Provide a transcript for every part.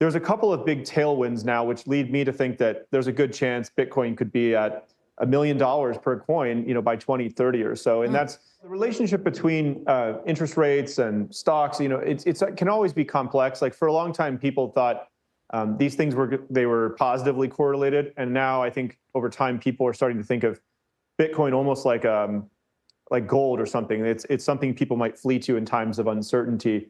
There's a couple of big tailwinds now, which lead me to think that there's a good chance Bitcoin could be at $1 million per coin, by 2030 or so. And that's the relationship between interest rates and stocks. It can always be complex. Like for a long time, people thought these things were positively correlated, and now I think over time people are starting to think of Bitcoin almost like gold or something. It's something people might flee to in times of uncertainty.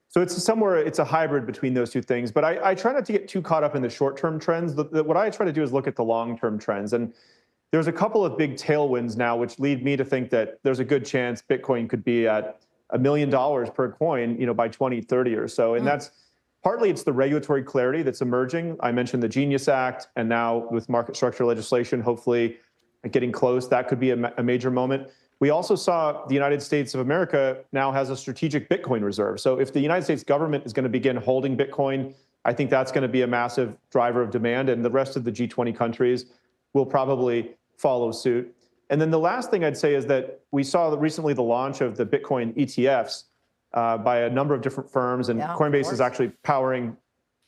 So it's a hybrid between those two things. But I try not to get too caught up in the short-term trends. What I try to do is look at the long-term trends. And there's a couple of big tailwinds now, which lead me to think that there's a good chance Bitcoin could be at $1 million per coin, by 2030 or so. And that's partly it's the regulatory clarity that's emerging. I mentioned the Genius Act, and now with market structure legislation, hopefully getting close, that could be a major moment. We also saw the United States of America now has a strategic Bitcoin reserve. So if the United States government is going to begin holding Bitcoin, I think that's going to be a massive driver of demand, and the rest of the G20 countries will probably follow suit. And then the last thing I'd say is that we saw recently the launch of the Bitcoin ETFs by a number of different firms, and Coinbase is actually powering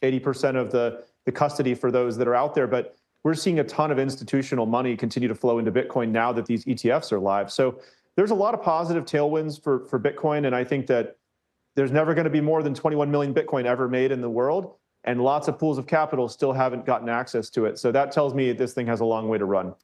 80% of the custody for those that are out there. But we're seeing a ton of institutional money continue to flow into Bitcoin now that these ETFs are live. So there's a lot of positive tailwinds for Bitcoin, and I think that there's never going to be more than 21 million Bitcoin ever made in the world, and lots of pools of capital still haven't gotten access to it. So that tells me this thing has a long way to run.